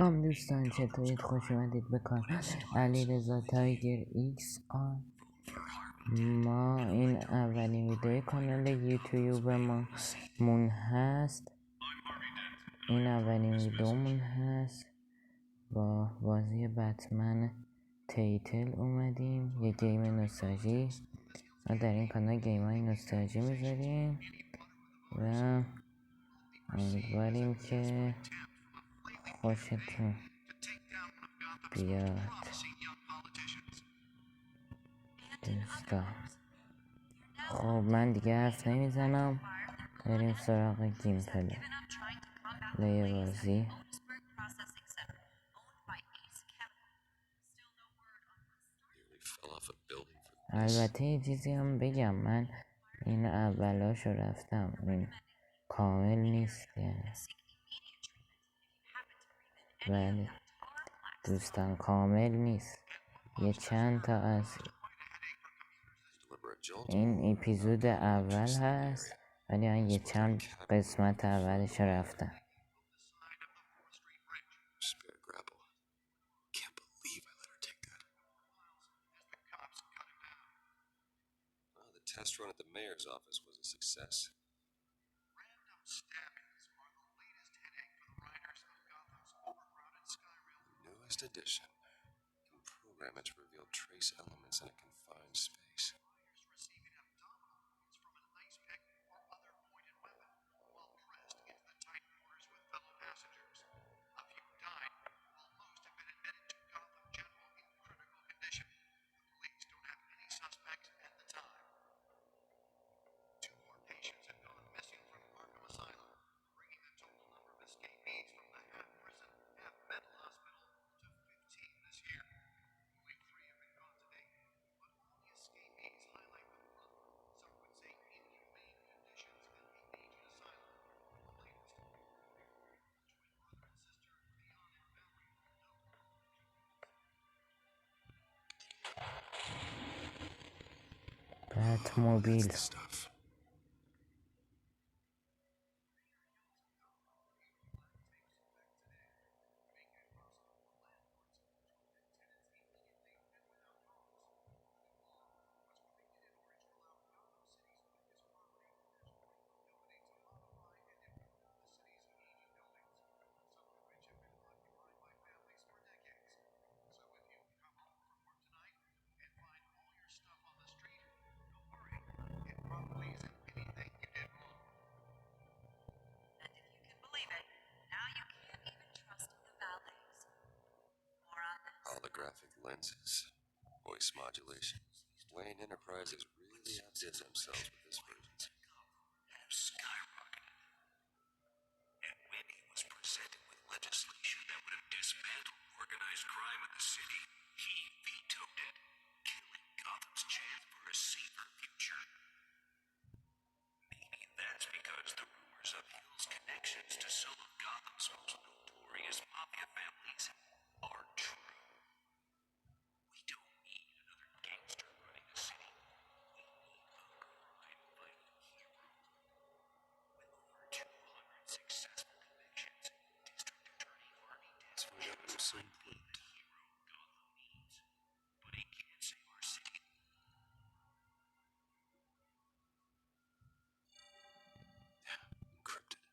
سلام دوستان، چطورید؟ خوش اومدید به کانال علیرضا تایگر ایکس آن. ما این اولین ویدئوی کانال یوتیوب مون هست. این اولین ویدئومون هست. با بازی بتمن تلتیل اومدیم، یه گیم نوستالژی. ما در این کانال گیم های نوستالژی میذاریم و امیدواریم که خوشتون بیاد دوستان. خب من دیگه حرف نمیزنم، بریم سراغ گیم پلی بازی. البته یه چیزی هم بگم، من این اولاشو رفتم، این کامل نیست یعنی. بله دوستان، کامل نیست، یه چند تا از این اپیزود اول هست، ولی من یه چند قسمت اولش رفتم. The test run at the mayor's office was a success. Random stabbings are the latest headache for the writers of Gotham's overcrowded Skyrim. The newest edition can program it to reveal trace elements in a confined space. Players receiving abdominal wounds from an ice pick or other pointed weapon while pressed into the tight quarters with fellow passengers. A few died, while most have been admitted to Gotham General in critical condition. The police don't have any suspects at the time. Patients have gone missing from Arkham Asylum, bringing the total number of escapees from the half-prison, half-mental hospital to 15 this year. Only 3 have been caught to date, but all the escapees highlight the problem. Some would say inhumane conditions in the aged asylum. The latest, twin brother and sister, Mían and Valerie, Batmobile. Holographic lenses, voice modulation. Wayne Enterprises really outdid themselves with this version. Have skyrocketed. And when he was presented with legislation that would have dismantled organized crime in the city, he vetoed it, killing Gotham's chance for a safer future. Maybe that's because the rumors of Hill's connections to some of Gotham's most notorious mafia families are true. We don't need another gangster running a city. We need a crime-fighting hero. With over 200 successful convictions, District Attorney Harvey Dent is the hero Gotham needs. But he can't save our city. Encrypted.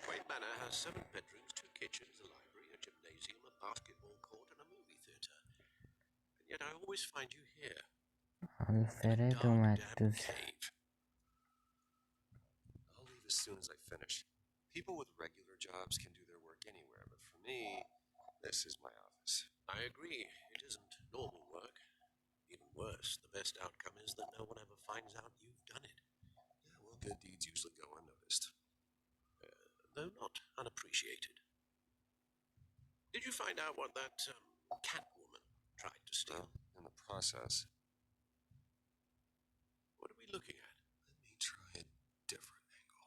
Wayne Manor has 7 bedrooms, 2 kitchens, a library, a gymnasium, a basketball court, and a movie theater. And yet I always find you here. آلفرد اومد دوست. I'll leave as soon as I finish. People with regular jobs can do their work anywhere, but for me, this is my office. I agree. It isn't normal work. Even worse, the best outcome is that no one ever finds out you've done it. Yeah, well, good deeds usually go unnoticed. Though not unappreciated. Did you find out what that Catwoman tried to steal? Well, in the process. What are we looking at? Let me try a different angle.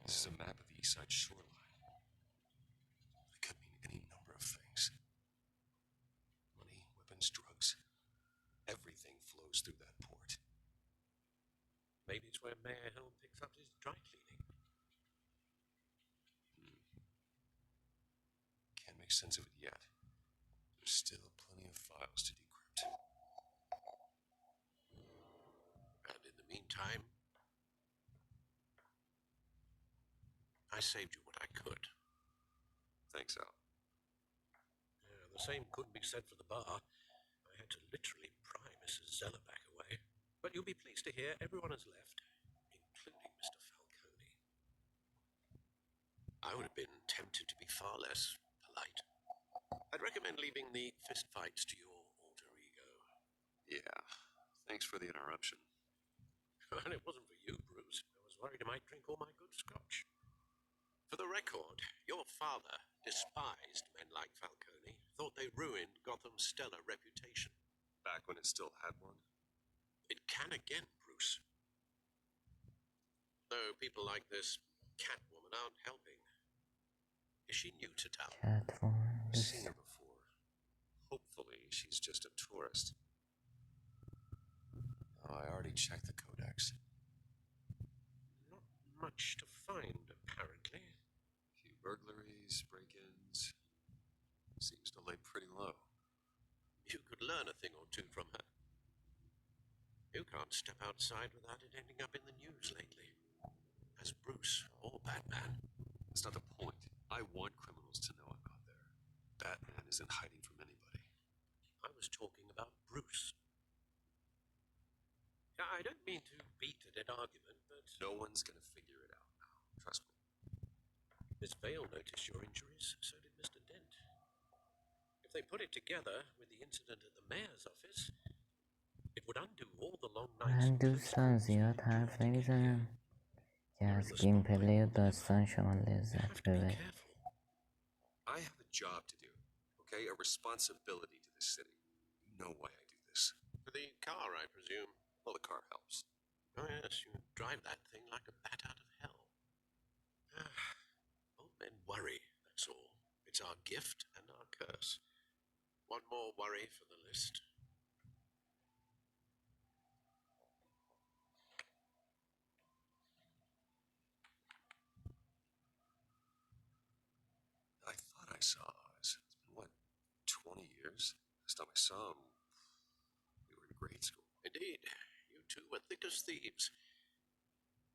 This is a map of the east side shoreline. It could mean any number of things. Money, weapons, drugs. Everything flows through that port. Maybe it's where Mayor Helm picks up his dry cleaning. Can't make sense of it yet. There's still plenty of files to decrypt. And in the meantime, I saved you what I could. Thanks, Al. Yeah, the same couldn't be said for the bar. I had to literally pry Mrs. Zeller back away. But you'll be pleased to hear everyone has left, including Mr. Falcone. I would have been tempted to be far less polite. I'd recommend leaving the fistfights to your alter ego. Yeah. Thanks for the interruption. And it wasn't for you, Bruce. I was worried I might drink all my good scotch. For the record, your father despised men like Falcone, thought they ruined Gotham's stellar reputation. Back when it still had one? It can again, Bruce. Though people like this Catwoman aren't helping. Is she new to town? Catwoman. I've seen her before. Hopefully, she's just a tourist. Oh, I already checked the codex. Not much to find, apparently. A few burglaries, break-ins. Seems to lay pretty low. You could learn a thing or two from her. You can't step outside without it ending up in the news lately. As Bruce or Batman. That's not the point. I want criminals to know I'm not there. Batman isn't hiding from anybody. I was talking about Bruce. I don't mean to beat a dead argument, but No one's gonna figure it out now. Trust me. Miss Vale noticed your injuries, so did Mr. Dent. If they put it together with the incident at the mayor's office, it would undo all the long nights. من دوستان زیاد حرف نمیزنم که از گیم پلی و داستان شما لذت ببرید. I have a job to do, okay? A responsibility to this city. You know why I do this. For the car, I presume. Well, the car helps. Oh yes, you drive that thing like a bat out of hell. Old men worry, that's all. It's our gift and our curse. One more worry for the list. I thought I saw Oz. It's been, what, 20 years? Last time I saw him, we were in grade school. Indeed, you two were thick as thieves.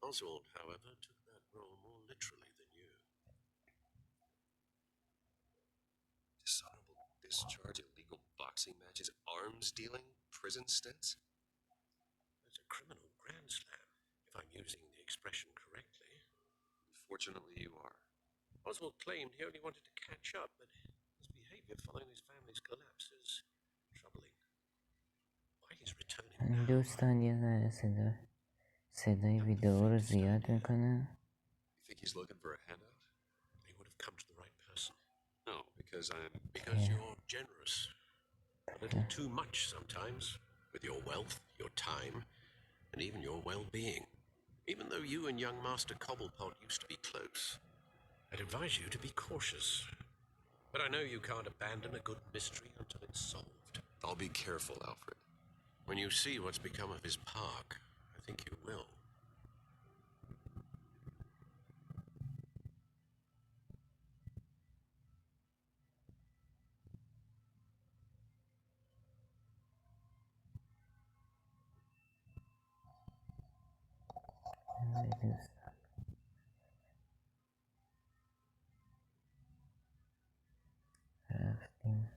Oswald, however, took that role more literally than you. Dishonorable discharge, illegal boxing matches, arms dealing, prison stints? That's a criminal grand slam, if I'm using the expression correctly. Unfortunately, you are. Oswald claimed he only wanted to catch up, but his behavior following his family's collapse is troubling. Why he's returning now? دوستان یه ذره صدای ویدئو رو زیاد میکنه. You think he's looking for a handout? He would have come to the right person. No, because You're generous. A little too much sometimes, with your wealth, your time, and even your well-being. Even though you and young Master Cobblepot used to be close, I'd advise you to be cautious. But I know you can't abandon a good mystery until it's solved. I'll be careful, Alfred. When you see what's become of his park, I think you will. رفتیم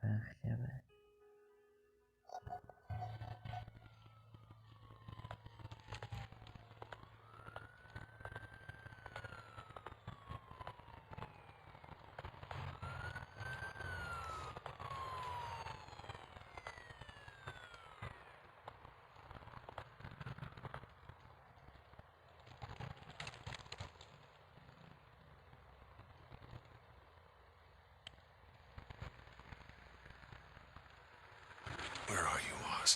بخش بعد. Where are you, Oz?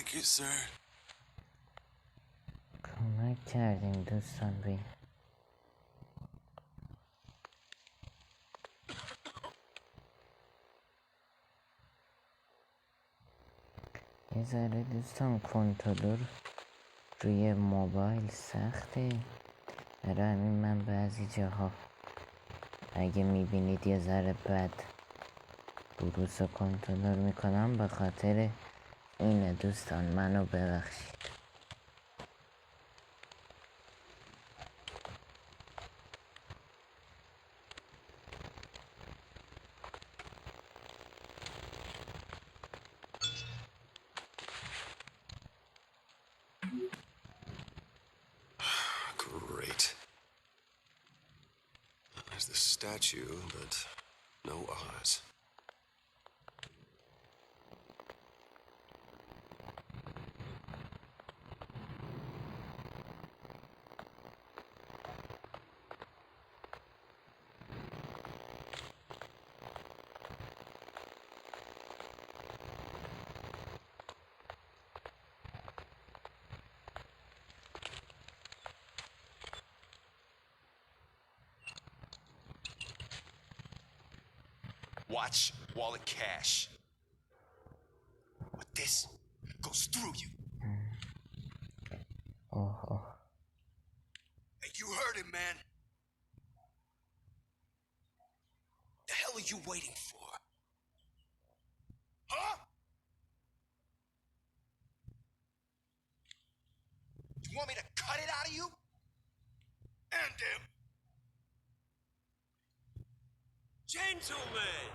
Thank you, sir. کمک کردیم دوستان به یه ذره دوستان کنترل روی موبایل سخته. برای همین من بعضی جاها اگه میبینید یه ذره بد بروز رو کنترل میکنم به خاطر اینه دوستان، منو ببخشید. Great. There's the statue, but no Oz. Watch wallet cash. But this goes through you. اوه Hey, you heard him, man. The hell are you waiting for? Huh? You want me to cut it out of you? And him. Gentlemen!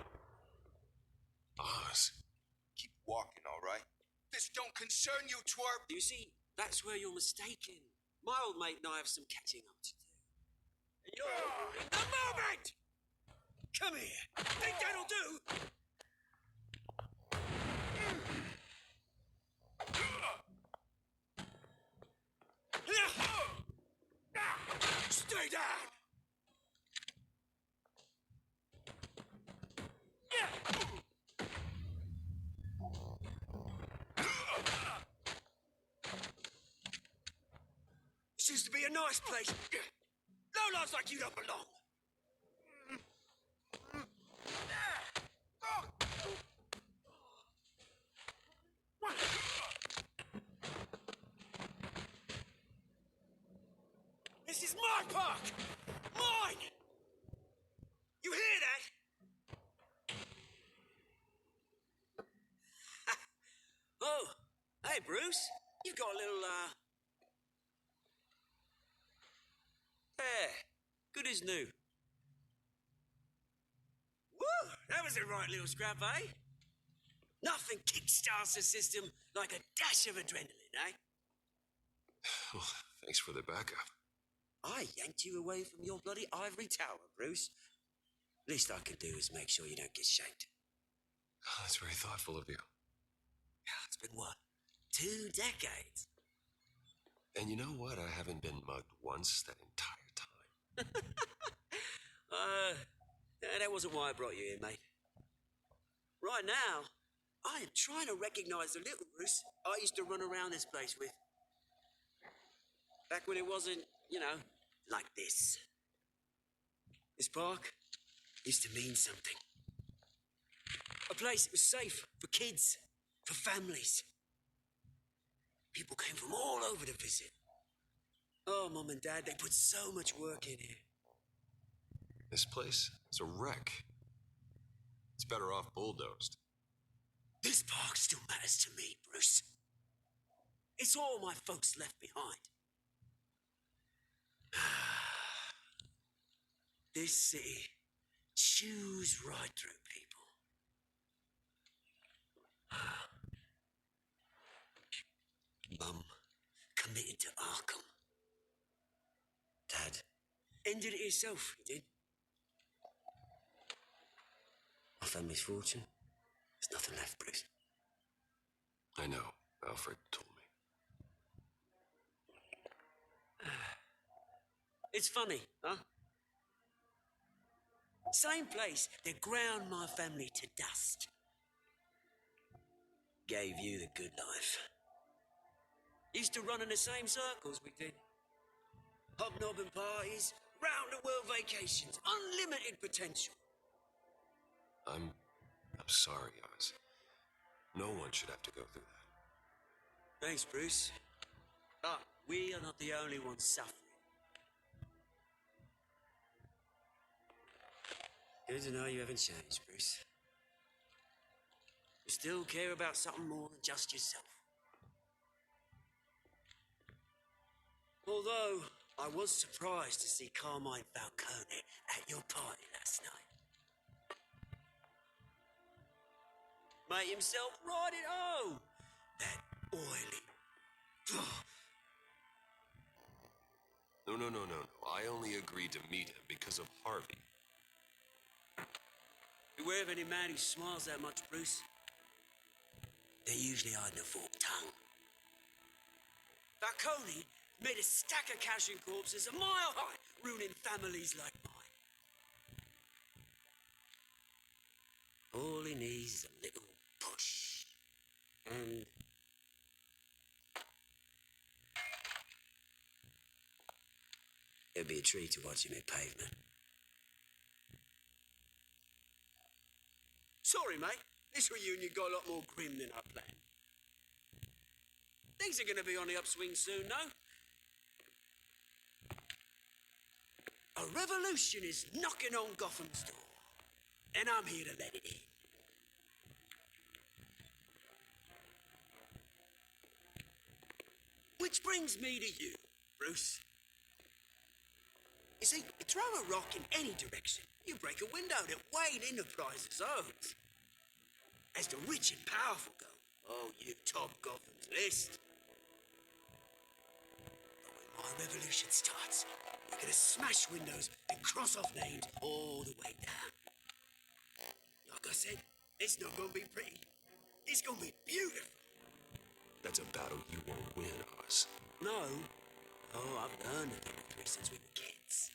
Oz. Keep walking, all right? This don't concern you, twerp. You see, that's where you're mistaken. My old mate and I have some catching up to do. And you're in the moment! Come here. Think that'll do? Stay down! This used to be a nice place. Lowlifes like you don't belong. This is my park! Mine! You hear that? Oh, hey, Bruce. You've got a little, Yeah, good as new. Woo! That was a right little scrap, eh? Nothing kickstarts the system like a dash of adrenaline, eh? Well, thanks for the backup. I yanked you away from your bloody ivory tower, Bruce. Least I can do is make sure you don't get shanked. Oh, that's very thoughtful of you. It's been, what, 2 decades? And you know what? I haven't been mugged once that entire time. That wasn't why I brought you here, mate. Right now, I am trying to recognize the little Bruce I used to run around this place with. Back when it wasn't, like this. This park used to mean something. A place that was safe for kids, for families. People came from all over to visit. Oh, Mum and Dad, they put so much work in here. This place is a wreck. It's better off bulldozed. This park still matters to me, Bruce. It's all my folks left behind. This city chews right through people. Mum committed to Arkham. Dad ended it himself, he did. My family's fortune, there's nothing left, Bruce. I know. Alfred told me. It's funny, huh? Same place that ground my family to dust. Gave you the good life. Used to run in the same circles we did. Hobnobbing parties, round-the-world vacations, unlimited potential. I'm sorry, guys. No one should have to go through that. Thanks, Bruce. But we are not the only ones suffering. Good to know you haven't changed, Bruce. You still care about something more than just yourself. Although, I was surprised to see Carmine Falcone at your party last night. Made himself right at home. That oily. No. I only agreed to meet him because of Harvey. Beware of any man who smiles that much, Bruce. They're usually hiding a forked tongue. Falcone made a stack of cash and corpses a mile high, ruining families like mine. All he needs is a little push. And it'll be a treat to watch him hit pavement. Sorry, mate. This reunion got a lot more grim than I planned. Things are going to be on the upswing soon, no? A revolution is knocking on Gotham's door, and I'm here to let it in. Which brings me to you, Bruce. You see, you throw a rock in any direction, you break a window that Wayne Enterprises owns. As the rich and powerful go, oh, you top Gotham's list. But when my revolution starts, we're gonna smash windows and cross off names all the way down. Like I said, it's not gonna be pretty. It's gonna be beautiful. That's a battle you won't win, Oz. No. Oh, I've learned a thing or three since we were kids.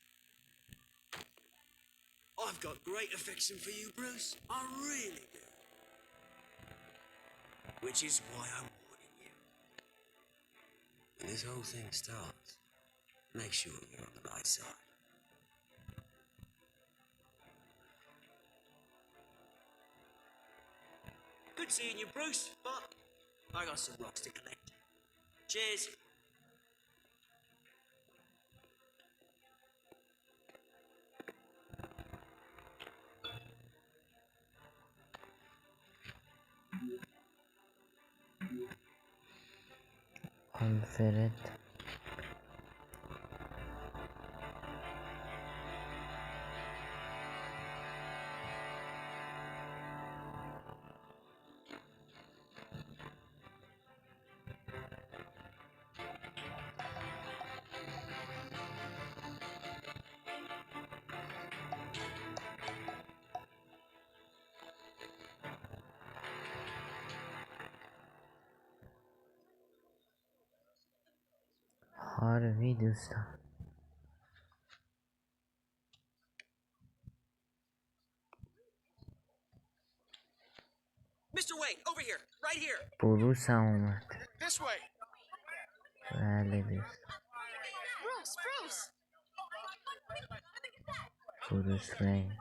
I've got great affection for you, Bruce. I really do. Which is why I'm warning you. When this whole thing starts, make sure you're on the right side. Good seeing you, Bruce, but I got some rocks to collect. Cheers. آلفرد هاروی دوستان Mr. Wayne, over here, right here. بروس هم اومد. This way. بله دوست. Bruce! بروس وین.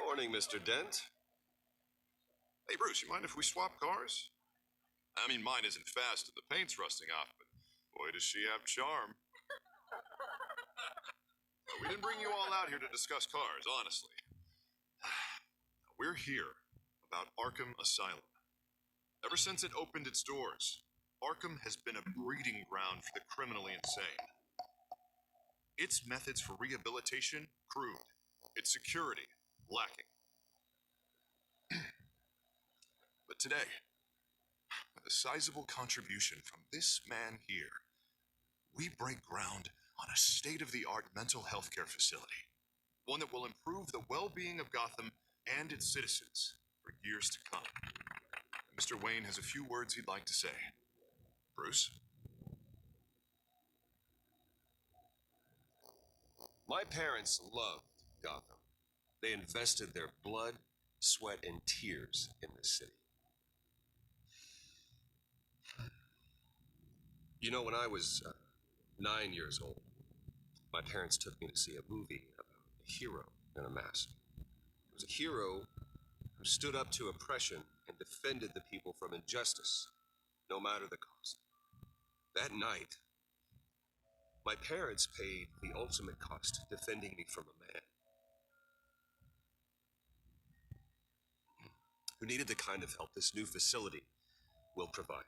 Morning, Mr. Dent. Hey, Bruce, you mind if we swap cars? I mean, mine isn't fast and the paint's rusting off, but boy, does she have charm. We didn't bring you all out here to discuss cars, honestly. We're here about Arkham Asylum. Ever since it opened its doors, Arkham has been a breeding ground for the criminally insane. Its methods for rehabilitation, crude. Its security, lacking. But today, with a sizable contribution from this man here, we break ground on a state-of-the-art mental health care facility. One that will improve the well-being of Gotham and its citizens for years to come. Mr. Wayne has a few words he'd like to say. Bruce? My parents loved Gotham. They invested their blood, sweat, and tears in this city. You know, when I was 9 years old, my parents took me to see a movie about a hero in a mask. It was a hero who stood up to oppression and defended the people from injustice, no matter the cost. That night, my parents paid the ultimate cost defending me from a man who needed the kind of help this new facility will provide.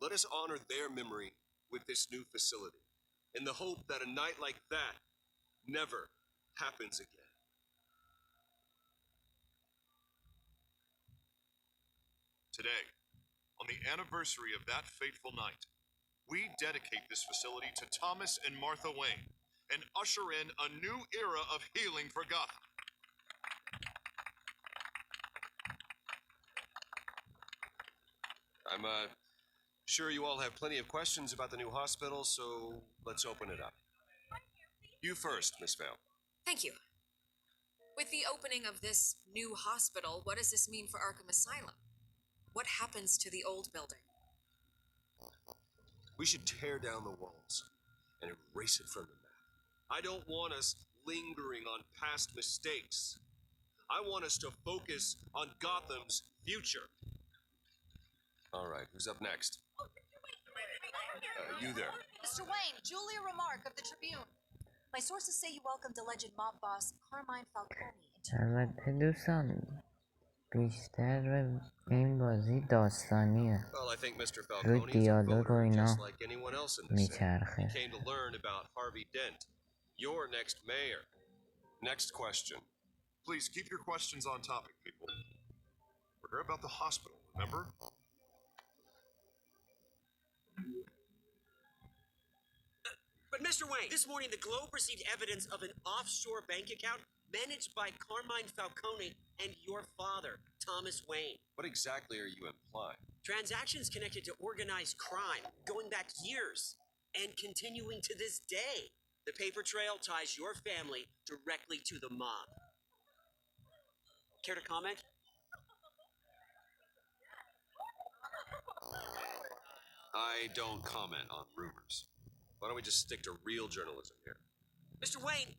Let us honor their memory with this new facility, in the hope that a night like that never happens again. Today, on the anniversary of that fateful night, we dedicate this facility to Thomas and Martha Wayne and usher in a new era of healing for Gotham. I'm sure you all have plenty of questions about the new hospital, so let's open it up. You first, Miss Vale. Thank you. With the opening of this new hospital, what does this mean for Arkham Asylum? What happens to the old building? We should tear down the walls and erase it from the map. I don't want us lingering on past mistakes. I want us to focus on Gotham's future. All right, who's up next? You there. Mr. Wayne, Julia Remark of the Tribune. My sources say you welcomed alleged mob boss Carmine Falcone into البته دوستان بیشتر این بازی داستانیه Well, I think Mr. روی Falcone is a دیالوگ و voter اینا just like anyone else in the city. He میچرخه came to learn about Harvey Dent, your next mayor. Next question. Please keep your questions on topic, people. We're here about the hospital, remember? But Mr. Wayne, this morning the Globe received evidence of an offshore bank account managed by Carmine Falcone and your father, Thomas Wayne. What exactly are you implying? Transactions connected to organized crime going back years and continuing to this day. The paper trail ties your family directly to the mob. Care to comment? I don't comment on rumors. Why don't we just stick to real journalism here? Mr. Wayne,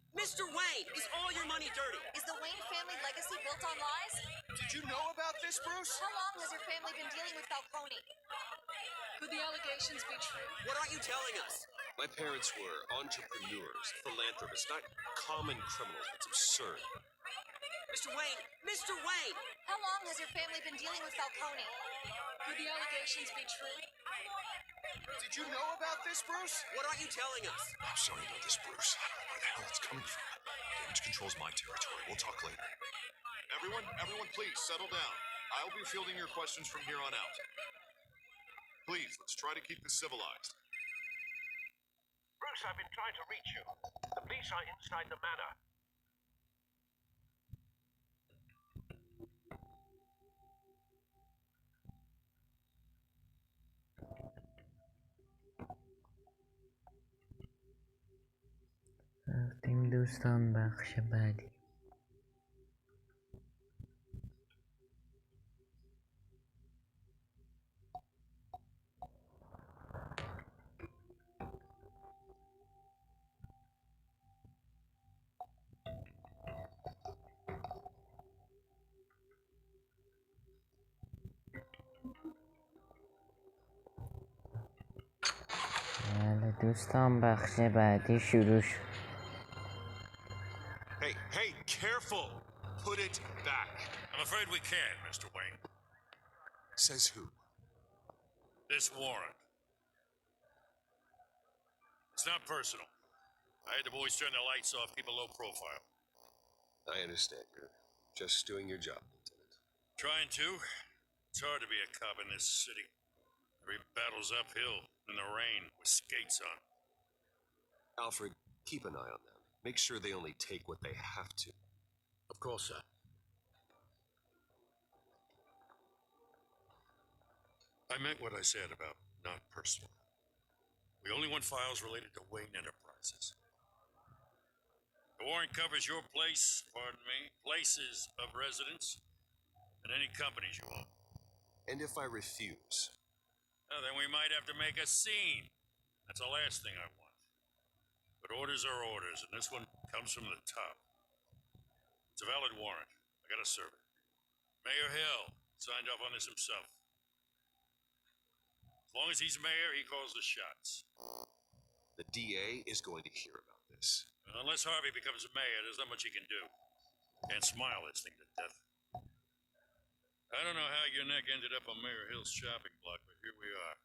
is all your money dirty? Is the Wayne family legacy built on lies? Did you know about this, Bruce? How long has your family been dealing with Falcone? Could the allegations be true? What aren't you telling us? My parents were entrepreneurs, philanthropists, not common criminals. It's absurd. Mr. Wayne! How long has your family been dealing with Falcone? Could the allegations be true? Did you know about this, Bruce? What aren't you telling us? I'm sorry about this, Bruce. I don't know where the hell it's coming from. Damage control's my territory. We'll talk later. Everyone, please settle down. I'll be fielding your questions from here on out. Please, let's try to keep this civilized. Bruce, I've been trying to reach you. The police are inside the manor. رفتیم دوستان بخش بعدی بله دوستان بخش بعدی شروع شد Hey, careful! Put it back. I'm afraid we can't, Mr. Wayne. Says who? This warrant. It's not personal. I had the boys turn the lights off, keep a low profile. I understand. You're just doing your job, Lieutenant. Trying to. It's hard to be a cop in this city. Every battle's uphill, in the rain, with skates on. Alfred, keep an eye on them. Make sure they only take what they have to. Of course, sir. I meant what I said about not personal. We only want files related to Wayne Enterprises. The warrant covers your places of residence, and any companies you own. And if I refuse? Well, then we might have to make a scene. That's the last thing I want. But orders are orders, and this one comes from the top. It's a valid warrant. I gotta serve it. Mayor Hill signed off on this himself. As long as he's mayor, he calls the shots. The DA is going to hear about this. Unless Harvey becomes mayor, there's not much he can do. Can't smile this thing to death. I don't know how your neck ended up on Mayor Hill's shopping block, but here we are.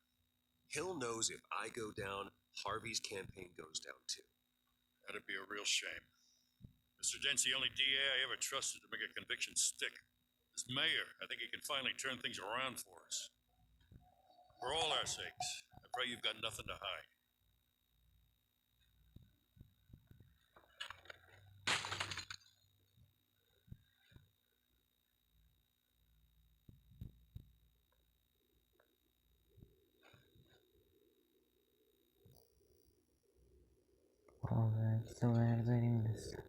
Hill knows if I go down, Harvey's campaign goes down too. That'd be a real shame. Mr. Dent's the only DA I ever trusted to make a conviction stick. As mayor, I think he can finally turn things around for us. For all our sakes, I pray you've got nothing to hide. عکس رو برداریم دوستان.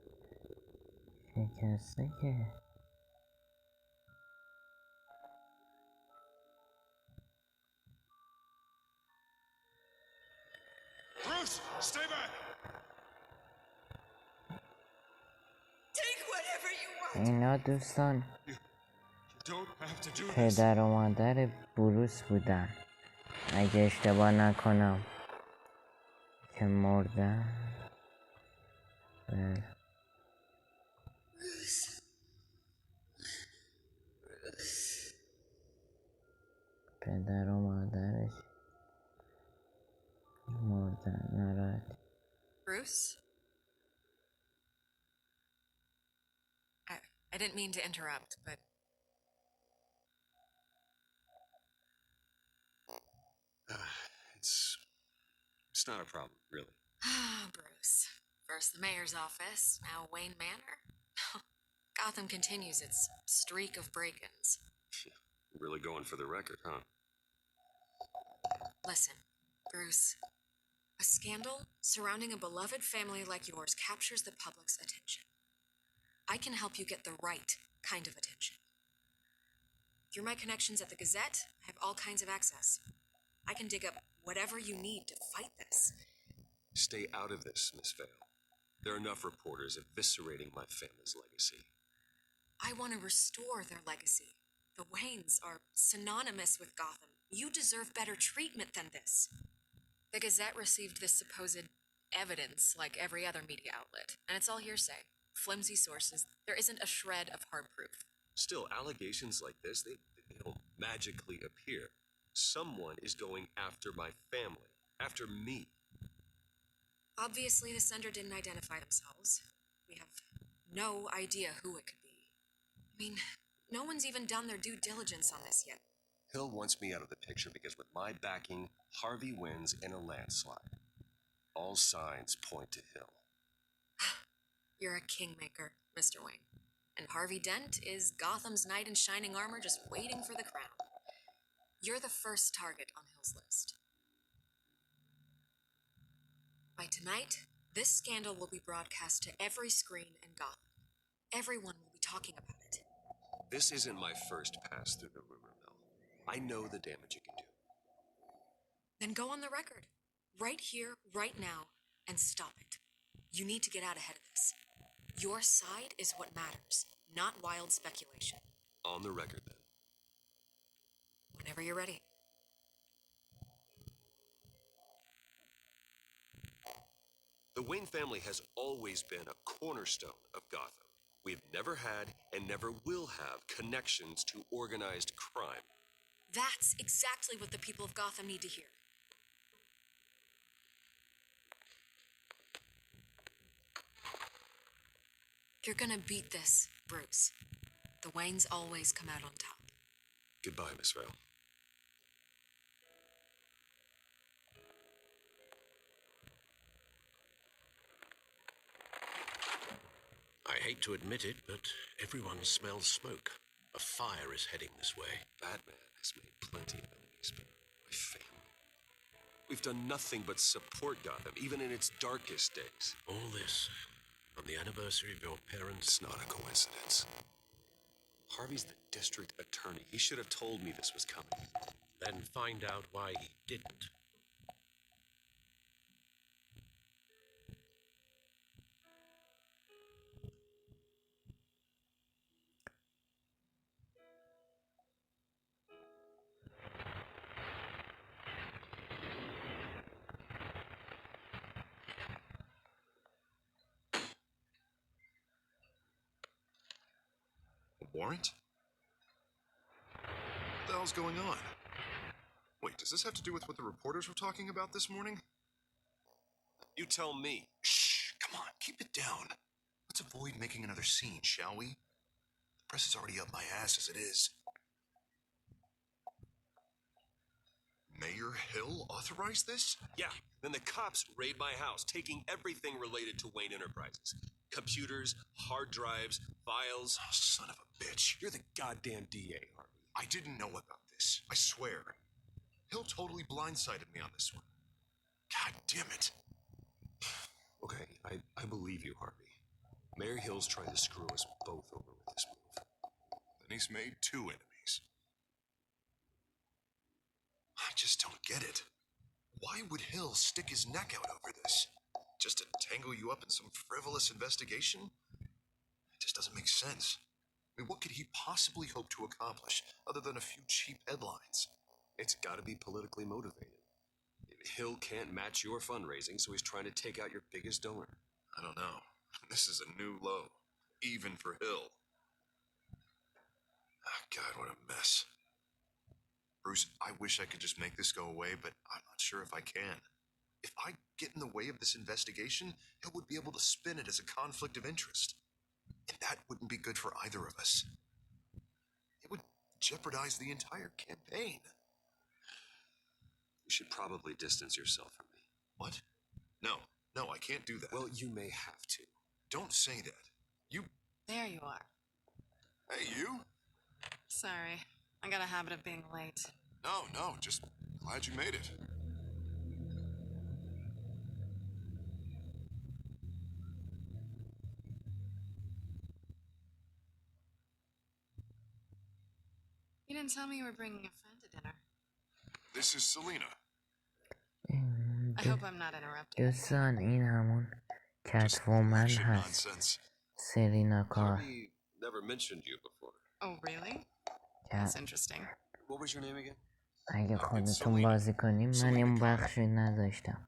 شکسته که Bruce, stay back! Take whatever you want. اینا دوستان You don't have to do this. پدر و مادر بروس بودن اگه اشتباه نکنم که مردن. بله. پدر و مادرش مردن. ناراحت. Bruce? I didn't mean to interrupt, but It's not a problem, really. Bruce. First the mayor's office, now Wayne Manor. Gotham continues its streak of break-ins. Really going for the record, huh? Listen, Bruce. A scandal surrounding a beloved family like yours captures the public's attention. I can help you get the right kind of attention. Through my connections at the Gazette, I have all kinds of access. I can dig up whatever you need to fight this. Stay out of this, Miss Vale. There are enough reporters eviscerating my family's legacy. I want to restore their legacy. The Waynes are synonymous with Gotham. You deserve better treatment than this. The Gazette received this supposed evidence like every other media outlet, and it's all hearsay. Flimsy sources. There isn't a shred of hard proof. Still, allegations like this, they don't magically appear. Someone is going after my family, after me. Obviously, the sender didn't identify themselves. We have no idea who it could be. I mean, no one's even done their due diligence on this yet. Hill wants me out of the picture because with my backing, Harvey wins in a landslide. All signs point to Hill. You're a kingmaker, Mr. Wayne. And Harvey Dent is Gotham's knight in shining armor just waiting for the crown. You're the first target on Hill's list. By tonight, this scandal will be broadcast to every screen in Gotham. Everyone will be talking about it. This isn't my first pass through the rumor mill. I know the damage it can do. Then go on the record. Right here, right now, and stop it. You need to get out ahead of this. Your side is what matters, not wild speculation. On the record, then. Whenever you're ready. The Wayne family has always been a cornerstone of Gotham. We've never had and never will have connections to organized crime. That's exactly what the people of Gotham need to hear. You're gonna beat this, Bruce. The Waynes always come out on top. Goodbye, Miss Vale. I hate to admit it, but everyone smells smoke. A fire is heading this way. Batman has made plenty of enemies. families, but my family. We've done nothing but support Gotham, even in its darkest days. All this on the anniversary of your parents. It's not a coincidence. Harvey's the district attorney. He should have told me this was coming. Then find out why he didn't. Warrant? What the hell's going on? Wait, does this have to do with what the reporters were talking about this morning? You tell me. Shh, come on, keep it down. Let's avoid making another scene, shall we? The press is already up my ass as it is. Mayor Hill authorized this? Yeah, then the cops raid my house, taking everything related to Wayne Enterprises. Computers, hard drives, files. Oh, son of a bitch. You're the goddamn DA, Harvey. I didn't know about this. I swear. Hill totally blindsided me on this one. God damn it. Okay, I believe you, Harvey. Mayor Hill's trying to screw us both over with this move. Then he's made two enemies. I just don't get it. Why would Hill stick his neck out over this? Just to tangle you up in some frivolous investigation? It just doesn't make sense. I mean, what could he possibly hope to accomplish other than a few cheap headlines? It's gotta be politically motivated. Hill can't match your fundraising, so he's trying to take out your biggest donor. I don't know. This is a new low. Even for Hill. Oh, God, what a mess. Bruce, I wish I could just make this go away, but I'm not sure if I can. If I get in the way of this investigation, Hill would be able to spin it as a conflict of interest. And that wouldn't be good for either of us. It would jeopardize the entire campaign. You should probably distance yourself from me. What? No, I can't do that. Well, you may have to. Don't say that. You... There you are. Hey, you? Sorry, I got a habit of being late. No, just glad you made it. You didn't tell me you were bringing a friend to dinner. This is Selena. I hope I'm not interrupting. دوستان این همون کتومن Shit هست nonsense. سرینا کار Harvey never mentioned you before. Oh, really? That's interesting. What was your name again? اگه خودتون بازی کنیم من این بخشی نداشتم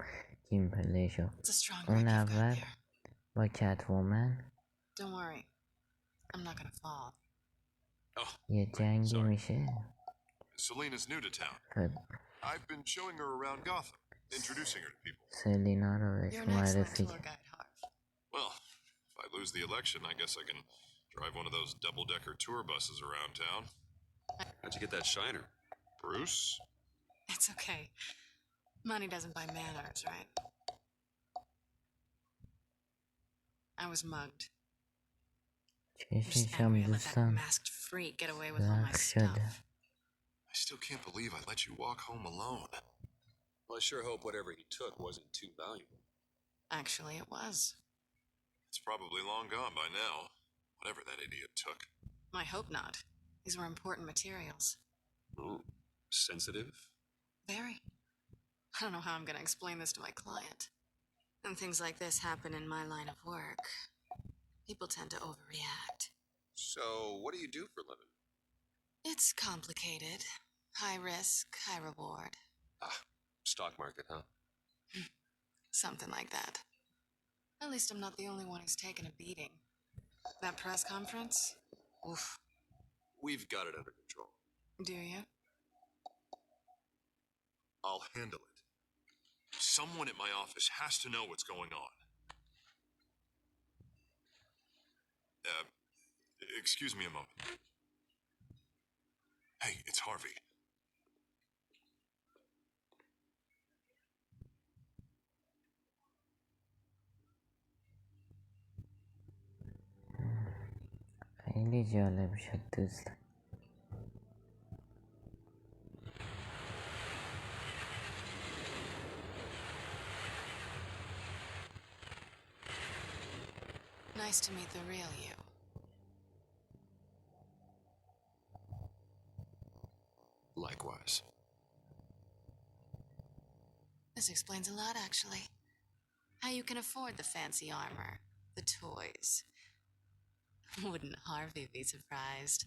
گیم پلیشو It's a strong اون break you've got اول there. با کتومن Don't worry. I'm not gonna fall. Oh, یه جنگی میشه Selena's new to town. خب I've been showing her around Gotham, introducing her to people. سلینا رو بهش You're an excellent معرفی tour guide, Harv. Well, if I lose the election, I guess I can drive one of those double-decker tour buses around town. how'd you get that shiner? Bruce? It's okay. Money doesn't buy manners, right? I was mugged. I'm just چششم angry I let that دوستان masked freak get away with all my زخ شده stuff. I still can't believe I let you walk home alone. Well, I sure hope whatever he took wasn't too valuable. Actually, it was. It's probably long gone by now, whatever that idiot took. I hope not. These were important materials. Oh, sensitive? Very. I don't know how I'm going to explain this to my client. When things like this happen in my line of work, people tend to overreact. So, what do you do for a living? It's complicated. High risk, high reward. Ah, stock market, huh? Something like that. At least I'm not the only one who's taken a beating. That press conference? Oof. We've got it under control. Do you? I'll handle it. Someone at my office has to know what's going on. Excuse me a moment. Hey, it's Harvey. خیلی جالب شد دوستان Nice to meet the real you. Likewise. This explains a lot, actually. How you can afford the fancy armor, the toys. Wouldn't Harvey be surprised?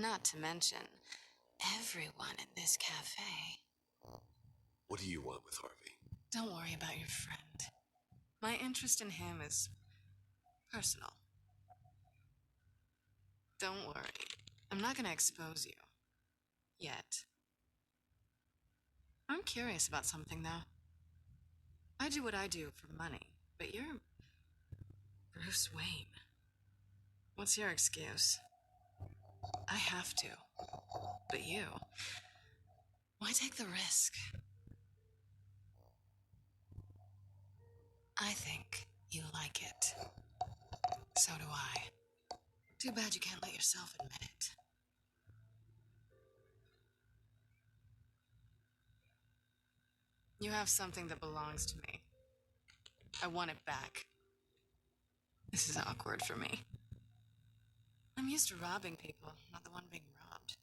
Not to mention, everyone in this cafe. What do you want with Harvey? Don't worry about your friend. My interest in him is personal. Don't worry. I'm not gonna expose you. Yet. I'm curious about something, though. I do what I do for money, but you're Bruce Wayne. What's your excuse? I have to. But you, why take the risk? I think you like it. So do I. Too bad you can't let yourself admit it. You have something that belongs to me. I want it back. This is awkward for me. I'm used to robbing people, not the one being robbed.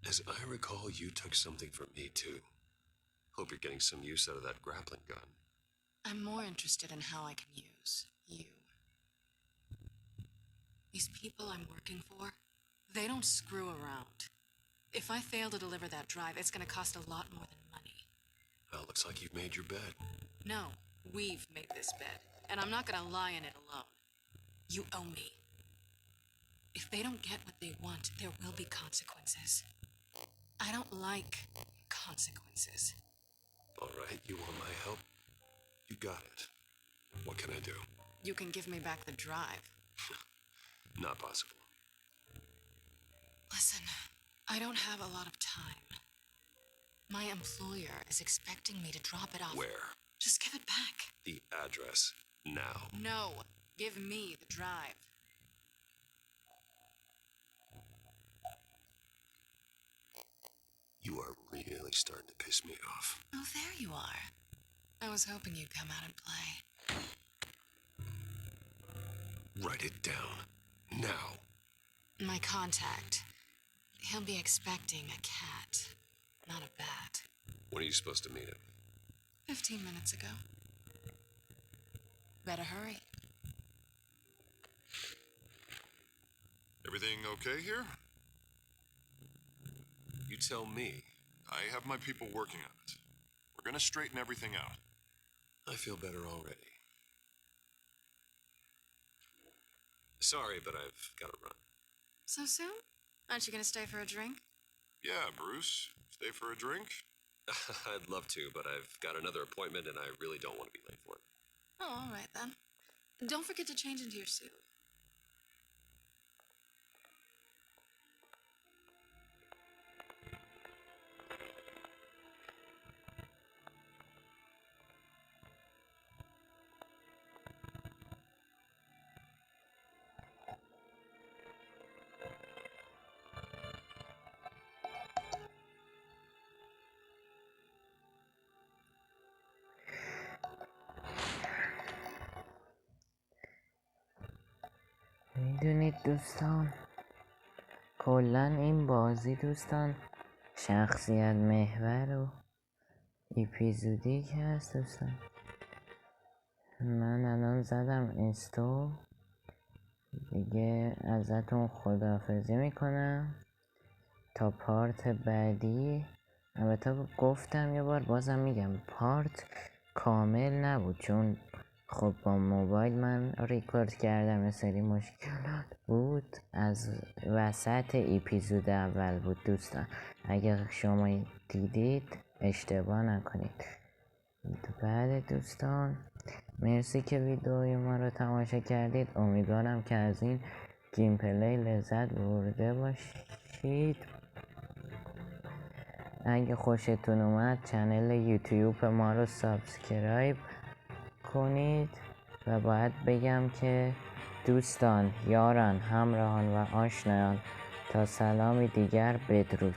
As I recall, you took something from me, too. Hope you're getting some use out of that grappling gun. I'm more interested in how I can use you. These people I'm working for, they don't screw around. If I fail to deliver that drive, it's gonna cost a lot more than money. Well, looks like you've made your bed. No, we've made this bed, and I'm not gonna lie in it alone. You owe me. If they don't get what they want, there will be consequences. I don't like consequences. All right, you want my help? You got it. What can I do? You can give me back the drive. Not possible. Listen, I don't have a lot of time. My employer is expecting me to drop it off. Where? Just give it back. The address. Now. No, give me the drive. You are really starting to piss me off. Oh, there you are. I was hoping you'd come out and play. Write it down. Now. My contact. He'll be expecting a cat, not a bat. When are you supposed to meet him? 15 minutes ago. Better hurry. Everything okay here? You tell me. I have my people working on it. We're gonna straighten everything out. I feel better already. Sorry, but I've got to run. So soon? Aren't you gonna stay for a drink? Yeah, Bruce. Stay for a drink? I'd love to, but I've got another appointment and I really don't want to be late for it. Oh, all right then. Don't forget to change into your suit. میدونید دوستان، کلا این بازی دوستان شخصیت محور و اپیزودی که هست دوستان. من الان زدم اینستو، دیگه ازتون خداحافظی میکنم تا پارت بعدی. البته گفتم یه بار بازم میگم پارت کامل نبود، چون خب با موبایل من ریکورد کردم، یه سری مشکلات بود. از وسط اپیزود اول بود دوستان، اگر شما دیدید اشتباه نکنید. بله دوستان، مرسی که ویدئوی ما رو تماشا کردید. امیدوارم که از این گیم پلی لذت برده باشید. اگه خوشتون اومد چنل یوتیوب ما رو سابسکرایب کنید. و باید بگم که دوستان، یاران، همراهان و آشنایان، تا سلامی دیگر، بدرود.